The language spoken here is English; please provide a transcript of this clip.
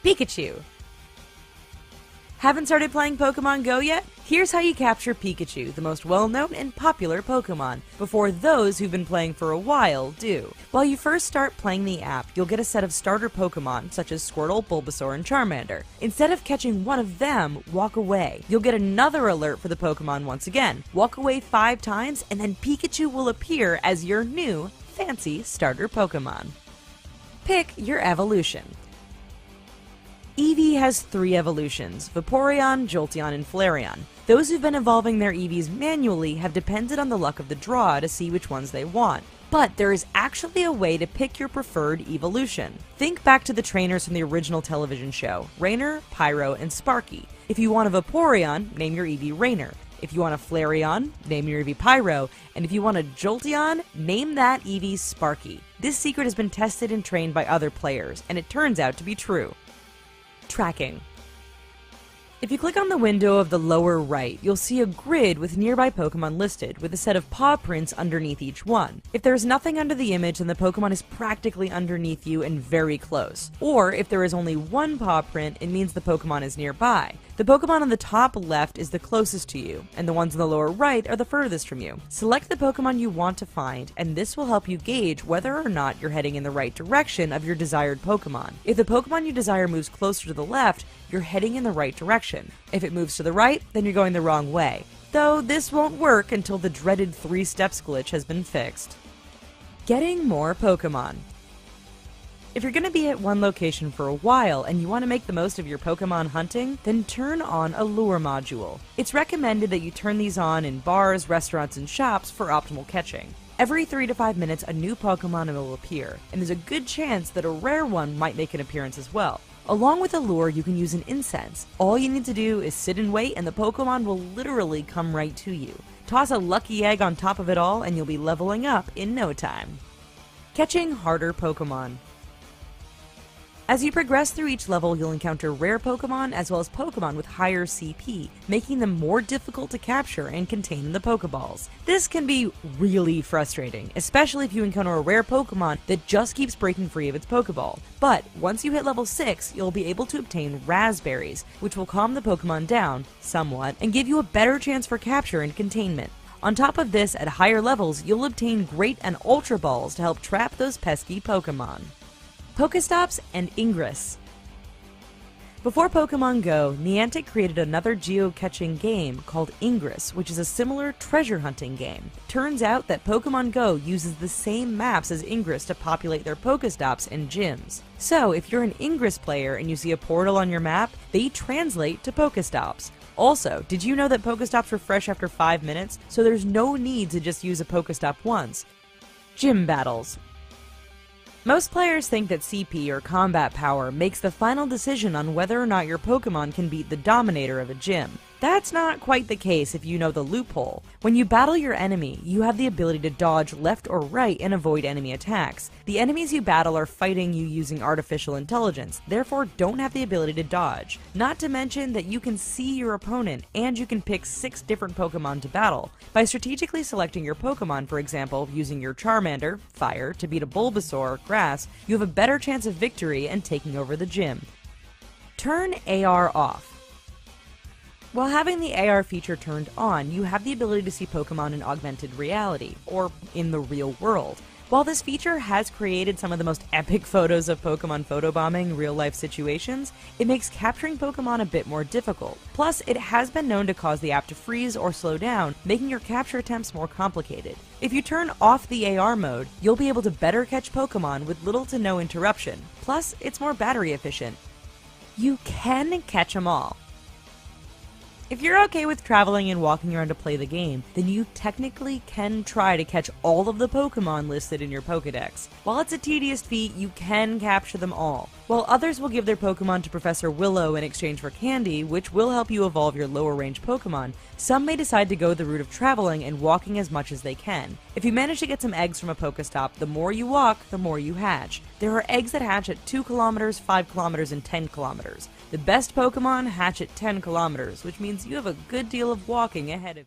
Pikachu. Haven't started playing Pokemon Go yet? Here's how you capture Pikachu, the most well-known and popular Pokemon, before those who've been playing for a while do. While you first start playing the app, you'll get a set of starter Pokemon such as Squirtle, Bulbasaur, and Charmander. Instead of catching one of them, walk away. You'll get another alert for the Pokemon once again. Walk away 5 times, and then Pikachu will appear as your new, fancy starter Pokemon. Pick your evolution. Eevee has 3 evolutions: Vaporeon, Jolteon, and Flareon. Those who've been evolving their Eevees manually have depended on the luck of the draw to see which ones they want. But there is actually a way to pick your preferred evolution. Think back to the trainers from the original television show: Rainer, Pyro, and Sparky. If you want a Vaporeon, name your Eevee Rainer. If you want a Flareon, name your Eevee Pyro. And if you want a Jolteon, name that Eevee Sparky. This secret has been tested and trained by other players, and it turns out to be true. Tracking. If you click on the window of the lower right, you'll see a grid with nearby Pokemon listed, with a set of paw prints underneath each one. If there is nothing under the image, then the Pokemon is practically underneath you and very close. Or if there is only one paw print, it means the Pokemon is nearby. The Pokemon on the top left is the closest to you, and the ones on the lower right are the furthest from you. Select the Pokemon you want to find, and this will help you gauge whether or not you're heading in the right direction of your desired Pokemon. If the Pokemon you desire moves closer to the left, you're heading in the right direction. If it moves to the right, then you're going the wrong way. Though this won't work until the dreaded 3 steps glitch has been fixed. Getting more Pokemon. If you're going to be at one location for a while and you want to make the most of your Pokemon hunting, then turn on a lure module. It's recommended that you turn these on in bars, restaurants, and shops for optimal catching. Every 3 to 5 minutes, a new Pokemon will appear, and there's a good chance that a rare one might make an appearance as well. Along with a lure, you can use an incense. All you need to do is sit and wait, and the Pokemon will literally come right to you. Toss a lucky egg on top of it all, and you'll be leveling up in no time. Catching harder Pokemon. As you progress through each level, you'll encounter rare Pokemon as well as Pokemon with higher CP, making them more difficult to capture and contain in the Pokeballs. This can be really frustrating, especially if you encounter a rare Pokemon that just keeps breaking free of its Pokeball. But once you hit level 6, you'll be able to obtain Raspberries, which will calm the Pokemon down somewhat and give you a better chance for capture and containment. On top of this, at higher levels, you'll obtain Great and Ultra Balls to help trap those pesky Pokemon. Pokestops and Ingress. Before Pokemon Go, Niantic created another geocaching game called Ingress, which is a similar treasure hunting game. Turns out that Pokemon Go uses the same maps as Ingress to populate their Pokestops and gyms. So, if you're an Ingress player and you see a portal on your map, they translate to Pokestops. Also, did you know that Pokestops refresh after 5 minutes, so there's no need to just use a Pokestop once? Gym battles. Most players think that CP, or combat power, makes the final decision on whether or not your Pokemon can beat the Dominator of a gym. That's not quite the case if you know the loophole. When you battle your enemy, you have the ability to dodge left or right and avoid enemy attacks. The enemies you battle are fighting you using artificial intelligence, therefore don't have the ability to dodge. Not to mention that you can see your opponent, and you can pick 6 different Pokemon to battle. By strategically selecting your Pokemon, for example, using your Charmander, Fire, to beat a Bulbasaur, Grass, you have a better chance of victory and taking over the gym. Turn AR off. While having the AR feature turned on, you have the ability to see Pokemon in augmented reality, or in the real world. While this feature has created some of the most epic photos of Pokemon photobombing real-life situations, it makes capturing Pokemon a bit more difficult. Plus, it has been known to cause the app to freeze or slow down, making your capture attempts more complicated. If you turn off the AR mode, you'll be able to better catch Pokemon with little to no interruption. Plus, it's more battery efficient. You can catch them all. If you're okay with traveling and walking around to play the game, then you technically can try to catch all of the Pokemon listed in your Pokedex. While it's a tedious feat, you can capture them all. While others will give their Pokemon to Professor Willow in exchange for candy, which will help you evolve your lower range Pokemon, some may decide to go the route of traveling and walking as much as they can. If you manage to get some eggs from a Pokestop, the more you walk, the more you hatch. There are eggs that hatch at 2 kilometers, 5 kilometers, and 10 kilometers. The best Pokemon hatch at 10 kilometers, which means you have a good deal of walking ahead of you.